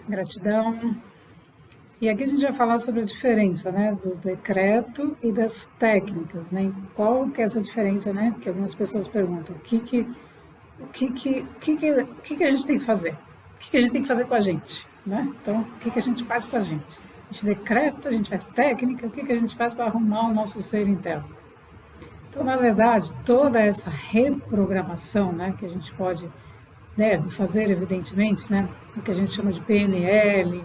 Gratidão. E aqui a gente vai falar sobre a diferença, né, do decreto e das técnicas, né? Qual que é essa diferença, né? Que algumas pessoas perguntam, o que a gente tem que fazer? O que a gente tem que fazer com a gente, né? Então, o que a gente faz com a gente? A gente decreta, a gente faz técnica, o que a gente faz para arrumar o nosso ser interno? Então, na verdade, toda essa reprogramação, né, que a gente deve fazer, evidentemente, né, o que a gente chama de PNL,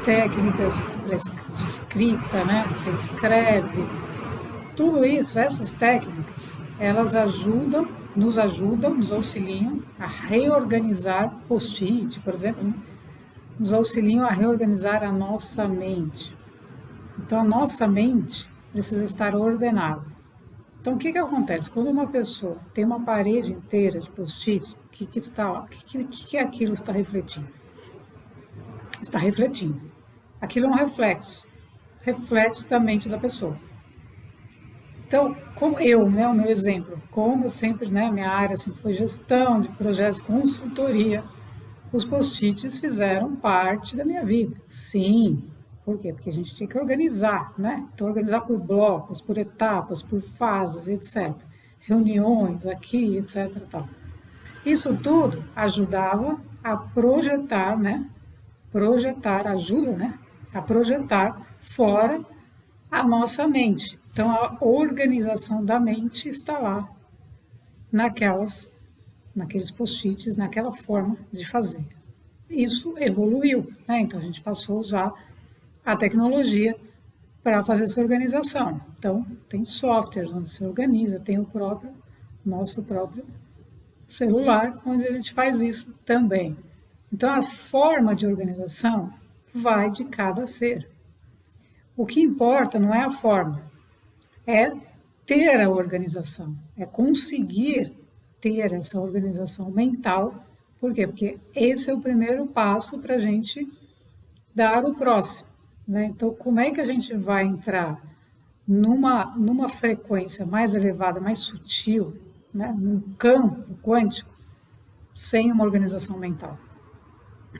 técnicas de escrita, né, você escreve, tudo isso, essas técnicas, elas nos auxiliam a reorganizar post-it, por exemplo, né, nos auxiliam a reorganizar a nossa mente. Então, a nossa mente precisa estar ordenada. Então, o que acontece? Quando uma pessoa tem uma parede inteira de post-it, o que aquilo está refletindo? Está refletindo. Aquilo é um reflexo da mente da pessoa. Então, como eu, né, o meu exemplo, como eu sempre, né, minha área sempre foi gestão de projetos, consultoria, os post-its fizeram parte da minha vida. Sim. Por quê? Porque a gente tinha que organizar, né? Então, organizar por blocos, por etapas, por fases, etc. Reuniões aqui, etc. Tal. Isso tudo ajudava a projetar, né? Ajuda, né? A projetar fora a nossa mente. Então, a organização da mente está lá, naqueles post-its, naquela forma de fazer. Isso evoluiu, né? Então, a gente passou a usar a tecnologia para fazer essa organização. Então, tem softwares onde se organiza, tem nosso próprio celular, onde a gente faz isso também. Então, a forma de organização vai de cada ser. O que importa não é a forma, é ter a organização, é conseguir ter essa organização mental. Por quê? Porque esse é o primeiro passo para a gente dar o próximo. Né? Então, como é que a gente vai entrar numa frequência mais elevada, mais sutil, né? Num campo quântico, sem uma organização mental?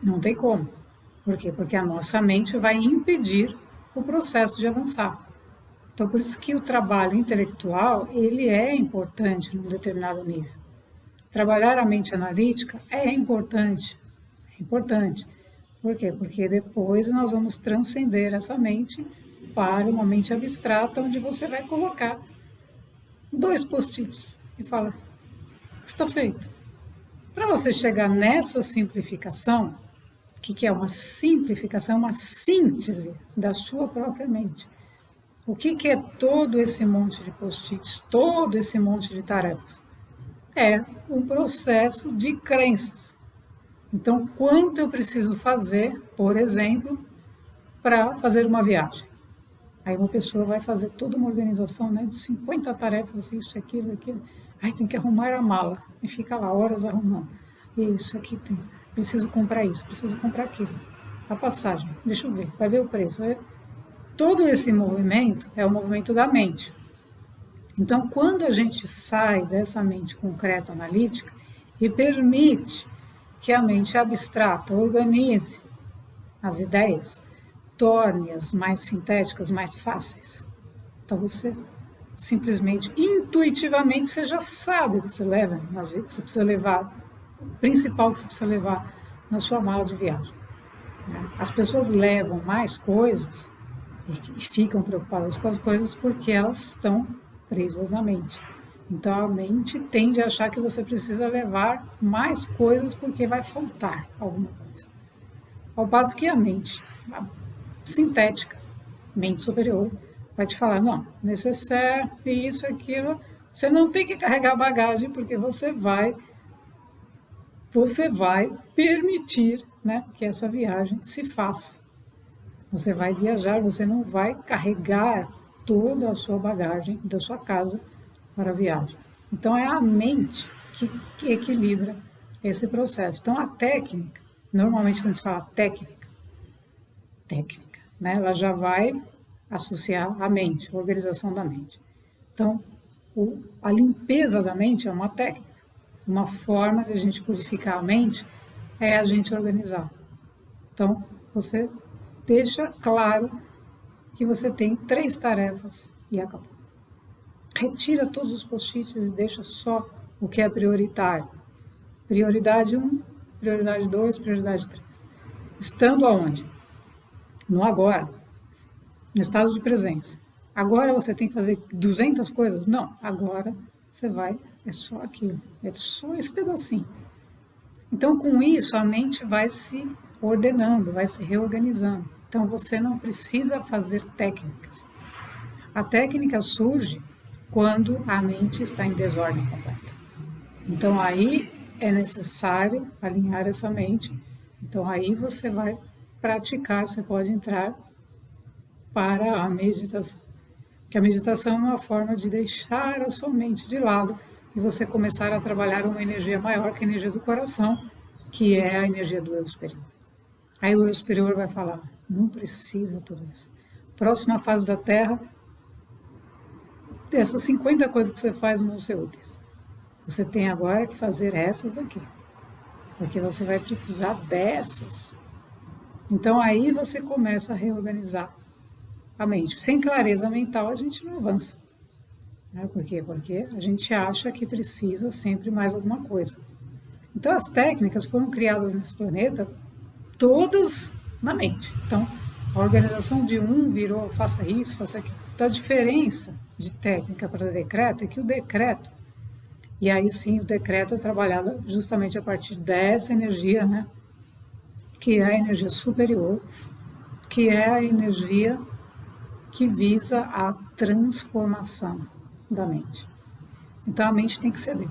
Não tem como. Por quê? Porque a nossa mente vai impedir o processo de avançar. Então, por isso que o trabalho intelectual, ele é importante num determinado nível. Trabalhar a mente analítica é importante. É importante. Por quê? Porque depois nós vamos transcender essa mente para uma mente abstrata, onde você vai colocar 2 post-its e fala, está feito. Para você chegar nessa simplificação, o que é uma simplificação? Uma síntese da sua própria mente. O que é todo esse monte de post-its, todo esse monte de tarefas? É um processo de crenças. Então, quanto eu preciso fazer, por exemplo, para fazer uma viagem? Aí uma pessoa vai fazer toda uma organização, né, de 50 tarefas, isso, aquilo. Aí tem que arrumar a mala, e fica lá horas arrumando. Isso aqui tem, preciso comprar isso, preciso comprar aquilo. A passagem, deixa eu ver, vai ver o preço. Todo esse movimento é o movimento da mente. Então, quando a gente sai dessa mente concreta, analítica, e permite que a mente abstrata organize as ideias, torne-as mais sintéticas, mais fáceis. Então você simplesmente, intuitivamente, você já sabe o que você leva, que você precisa levar, o principal que você precisa levar na sua mala de viagem. As pessoas levam mais coisas e ficam preocupadas com as coisas porque elas estão presas na mente. Então a mente tende a achar que você precisa levar mais coisas porque vai faltar alguma coisa. Ao passo que a mente sintética, mente superior, vai te falar, não, necessário, isso, aquilo, você não tem que carregar bagagem porque você vai permitir, né, que essa viagem se faça. Você vai viajar, você não vai carregar toda a sua bagagem da sua casa para a viagem. Então é a mente que equilibra esse processo. Então a técnica, normalmente quando se fala técnica, né, ela já vai associar a mente, a organização da mente. Então a limpeza da mente é uma técnica. Uma forma de a gente purificar a mente é a gente organizar. Então, você deixa claro que você tem 3 tarefas e acabou. Retira todos os post-its e deixa só o que é prioritário. Prioridade 1, prioridade 2, prioridade 3. Estando aonde? No agora, no estado de presença. Agora você tem que fazer 200 coisas? Não, agora você vai, é só aquilo, é só esse pedacinho. Então, com isso, a mente vai se ordenando, vai se reorganizando. Então, você não precisa fazer técnicas. A técnica surge quando a mente está em desordem completa. Então, aí é necessário alinhar essa mente. Então, aí você vai praticar, você pode entrar para a meditação. Que a meditação é uma forma de deixar a sua mente de lado e você começar a trabalhar uma energia maior que a energia do coração, que é a energia do eu superior. Aí o eu superior vai falar, não precisa tudo isso. Próxima fase da Terra, dessas 50 coisas que você faz vão ser úteis. Você tem agora que fazer essas daqui, porque você vai precisar dessas. Então aí você começa a reorganizar a mente. Sem clareza mental a gente não avança. Por quê? Porque a gente acha que precisa sempre mais alguma coisa. Então as técnicas foram criadas nesse planeta todas na mente. Então a organização de um virou faça isso, faça aquilo. Então a diferença de técnica para decreto é que o decreto, e aí sim o decreto é trabalhado justamente a partir dessa energia, né? Que é a energia superior, que é a energia que visa a transformação da mente. Então a mente tem que ceder.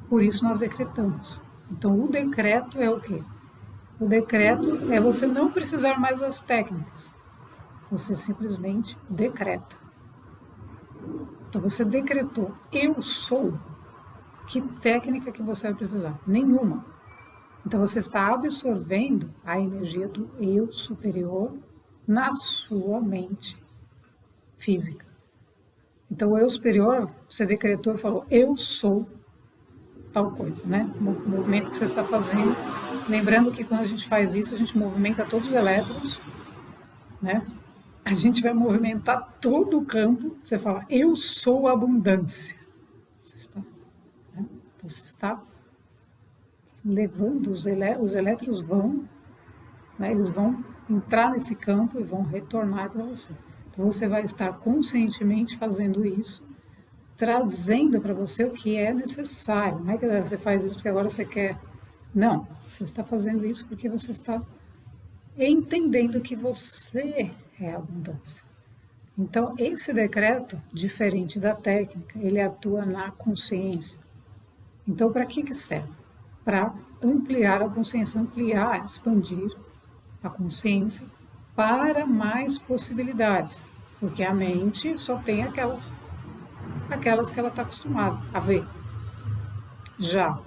Por isso nós decretamos. Então o decreto é o quê? O decreto é você não precisar mais das técnicas. Você simplesmente decreta. Então você decretou, eu sou. Que técnica que você vai precisar? Nenhuma. Então você está absorvendo a energia do eu superior na sua mente física. Então o eu superior, você decretou e falou, eu sou tal coisa, né? O movimento que você está fazendo. Lembrando que quando a gente faz isso, a gente movimenta todos os elétrons, né? A gente vai movimentar todo o campo. Você fala, eu sou abundância. Você está, né? Então você está levando os elétrons vão, né? Eles vão entrar nesse campo e vão retornar para você. Então você vai estar conscientemente fazendo isso, trazendo para você o que é necessário. Não é que você faz isso porque agora você quer. Não, você está fazendo isso porque você está entendendo que você é a abundância. Então, esse decreto, diferente da técnica, ele atua na consciência. Então, para que serve? Para ampliar a consciência, ampliar, expandir a consciência para mais possibilidades, porque a mente só tem aquelas que ela está acostumada a ver. Já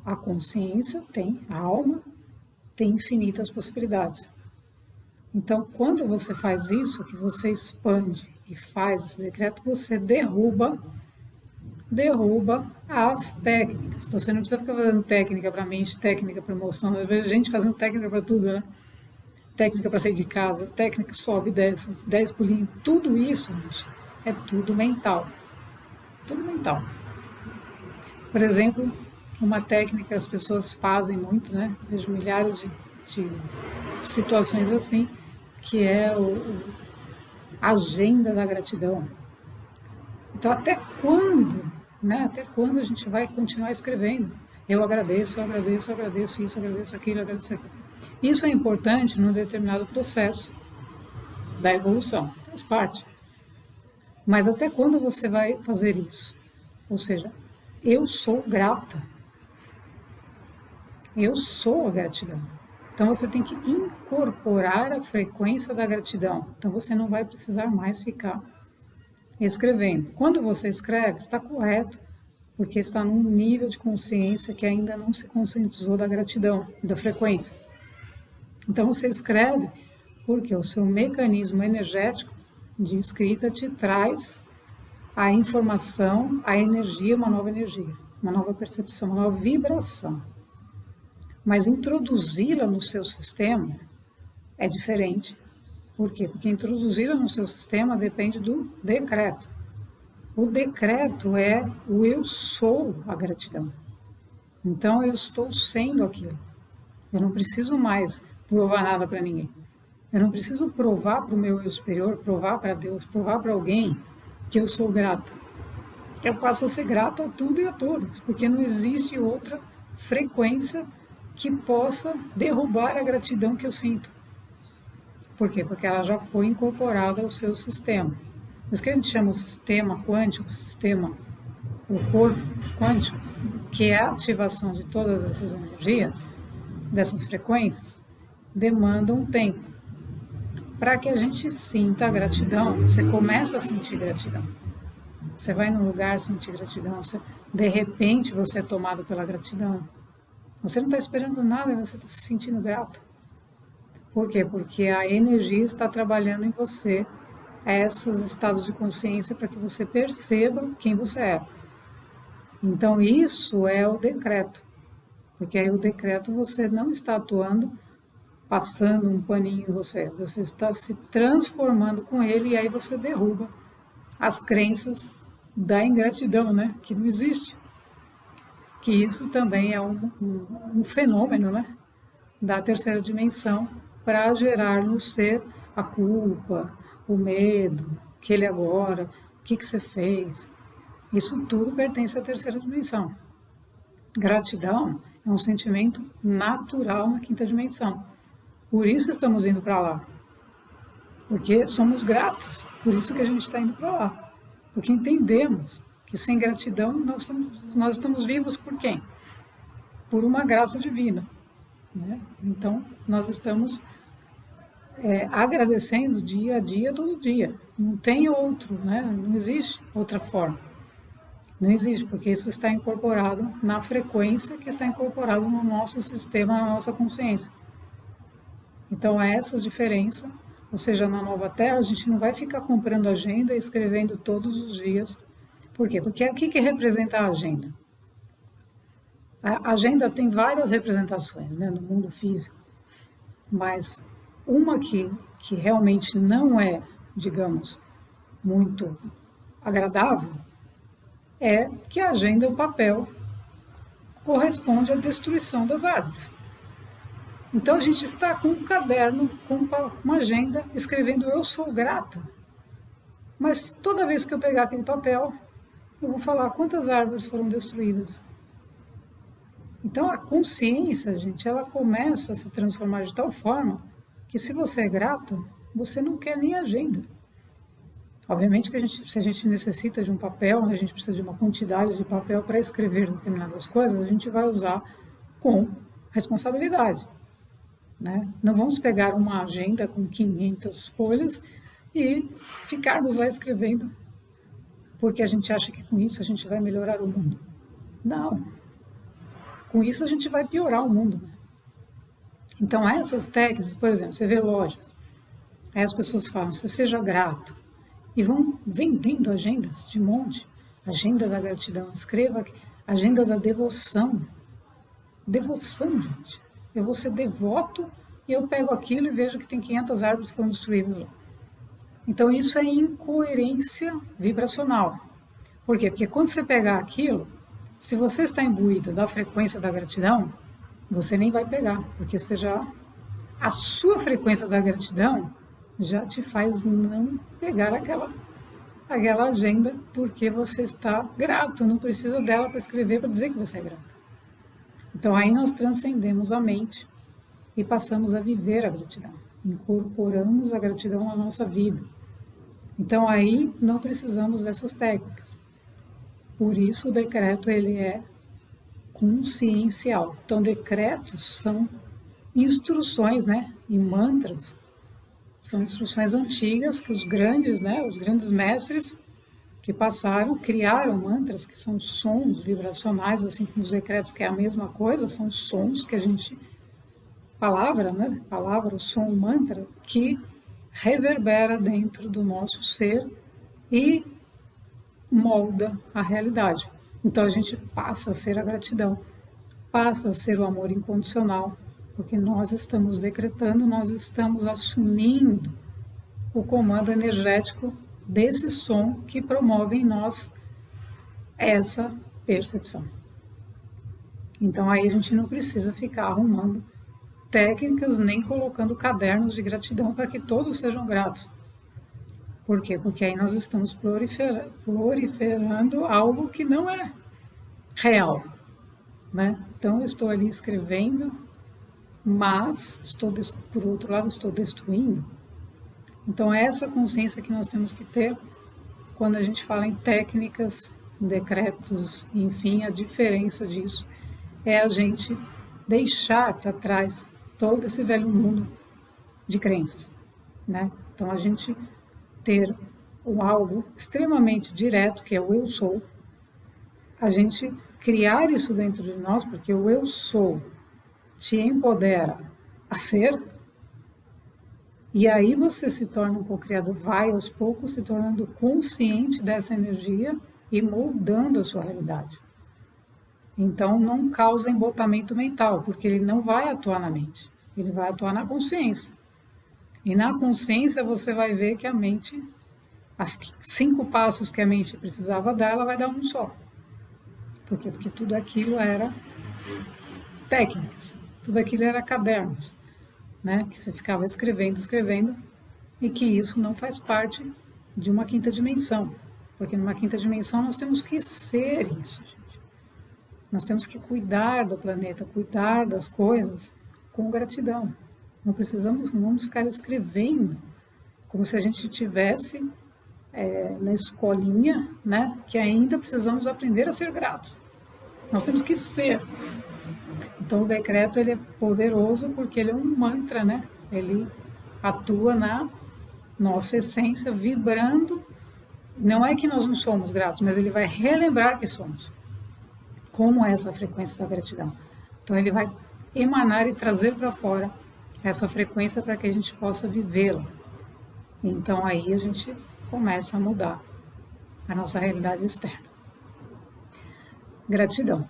a consciência tem, a alma tem infinitas possibilidades. Então, quando você faz isso, que você expande e faz esse decreto, você derruba as técnicas. Então, você não precisa ficar fazendo técnica para mente, técnica para emoção. Eu vejo gente fazendo técnica para tudo, né? Técnica para sair de casa, técnica sobe, desce, 10 pulinhos. Tudo isso, gente, é tudo mental. Tudo mental. Por exemplo, uma técnica que as pessoas fazem muito, né? Vejo milhares de situações assim, que é a agenda da gratidão. Então, até quando, né? Até quando a gente vai continuar escrevendo? Eu agradeço isso, agradeço aquilo, agradeço aquilo. Isso é importante num determinado processo da evolução, faz parte. Mas até quando você vai fazer isso? Ou seja, eu sou grata. Eu sou a gratidão. Então você tem que incorporar a frequência da gratidão. Então você não vai precisar mais ficar escrevendo. Quando você escreve, está correto, porque está num nível de consciência que ainda não se conscientizou da gratidão, da frequência. Então você escreve porque o seu mecanismo energético de escrita te traz a informação, a energia, uma nova percepção, uma nova vibração. Mas introduzi-la no seu sistema é diferente. Por quê? Porque introduzi-la no seu sistema depende do decreto. O decreto é o eu sou a gratidão. Então eu estou sendo aquilo. Eu não preciso mais provar nada para ninguém. Eu não preciso provar para o meu eu superior, provar para Deus, provar para alguém que eu sou grata. Eu passo a ser grata a tudo e a todos, porque não existe outra frequência que possa derrubar a gratidão que eu sinto. Por quê? Porque ela já foi incorporada ao seu sistema. Isso que a gente chama o sistema quântico, o corpo quântico, que é a ativação de todas essas energias, dessas frequências, demanda um tempo. Para que a gente sinta a gratidão, você começa a sentir gratidão. Você vai num lugar sentir gratidão, de repente você é tomado pela gratidão. Você não está esperando nada e você está se sentindo grato. Por quê? Porque a energia está trabalhando em você esses estados de consciência para que você perceba quem você é. Então isso é o decreto. Porque aí o decreto você não está atuando passando um paninho em você. Você está se transformando com ele e aí você derruba as crenças da ingratidão, né? Que não existe. Que isso também é um fenômeno, né? Da terceira dimensão para gerar no ser a culpa, o medo, aquele agora, o que você fez. Isso tudo pertence à terceira dimensão. Gratidão é um sentimento natural na quinta dimensão. Por isso estamos indo para lá. Porque somos gratos. Por isso que a gente está indo para lá. Porque entendemos que sem gratidão nós estamos vivos por quem? Por uma graça divina. Né? Então, nós estamos agradecendo dia a dia, todo dia. Não tem outro, né? Não existe outra forma. Não existe, porque isso está incorporado na frequência que está incorporado no nosso sistema, na nossa consciência. Então, essa diferença, ou seja, na Nova Terra, a gente não vai ficar comprando agenda e escrevendo todos os dias. Por quê? Porque o que representa a agenda? A agenda tem várias representações, né, no mundo físico, mas uma que realmente não é, digamos, muito agradável, é que a agenda, o papel, corresponde à destruição das árvores. Então a gente está com um caderno, com uma agenda, escrevendo eu sou grata. Mas toda vez que eu pegar aquele papel, eu vou falar quantas árvores foram destruídas. Então a consciência, gente, ela começa a se transformar de tal forma que se você é grato, você não quer nem agenda. Obviamente que se a gente necessita de um papel, a gente precisa de uma quantidade de papel para escrever determinadas coisas, a gente vai usar com responsabilidade. Né? Não vamos pegar uma agenda com 500 folhas e ficarmos lá escrevendo porque a gente acha que com isso a gente vai melhorar o mundo. Não. Com isso a gente vai piorar o mundo. Né? Então essas técnicas, por exemplo, você vê lojas, aí as pessoas falam, você seja grato, e vão vendendo agendas de monte, agenda da gratidão, escreva aqui, agenda da devoção. Devoção, gente. Eu vou ser devoto e eu pego aquilo e vejo que tem 500 árvores que foram destruídas lá. Então isso é incoerência vibracional. Por quê? Porque quando você pegar aquilo, se você está imbuído da frequência da gratidão, você nem vai pegar, porque a sua frequência da gratidão já te faz não pegar aquela agenda, porque você está grato, não precisa dela para escrever, para dizer que você é grato. Então aí nós transcendemos a mente e passamos a viver a gratidão, incorporamos a gratidão na nossa vida. Então aí não precisamos dessas técnicas. Por isso o decreto ele é consciencial. Então decretos são instruções, né, e mantras são instruções antigas que os grandes mestres que passaram, criaram mantras que são sons vibracionais, assim como os decretos, que é a mesma coisa, são sons que a gente, palavra, o som, o mantra, que reverbera dentro do nosso ser e molda a realidade. Então a gente passa a ser a gratidão. passa a ser o amor incondicional, porque nós estamos decretando, nós estamos assumindo o comando energético desse som que promove em nós essa percepção. Então aí a gente não precisa ficar arrumando técnicas nem colocando cadernos de gratidão para que todos sejam gratos. Por quê? Porque aí nós estamos proliferando algo que não é real, né? Então eu estou ali escrevendo, mas por outro lado estou destruindo. Então é essa consciência que nós temos que ter quando a gente fala em técnicas, em decretos, enfim, a diferença disso é a gente deixar para trás todo esse velho mundo de crenças, né? Então a gente ter algo extremamente direto, que é o eu sou, a gente criar isso dentro de nós, porque o eu sou te empodera a ser, e aí você se torna um co-criador, vai aos poucos se tornando consciente dessa energia e moldando a sua realidade. Então não causa embotamento mental, porque ele não vai atuar na mente, ele vai atuar na consciência. E na consciência você vai ver que a mente, as 5 passos que a mente precisava dar, ela vai dar um só. Por quê? Porque tudo aquilo era técnicas, tudo aquilo era cadernos, né? Que você ficava escrevendo, e que isso não faz parte de uma quinta dimensão. Porque numa quinta dimensão nós temos que ser isso, gente. Nós temos que cuidar do planeta, cuidar das coisas com gratidão. Não vamos ficar escrevendo como se a gente tivesse na escolinha, né, que ainda precisamos aprender a ser gratos. Nós temos que ser. Então o decreto ele é poderoso porque ele é um mantra, né? Ele atua na nossa essência, vibrando. Não é que nós não somos gratos, mas ele vai relembrar que somos. Como é essa frequência da gratidão? Então ele vai emanar e trazer para fora essa frequência para que a gente possa vivê-la. Então aí a gente começa a mudar a nossa realidade externa. Gratidão.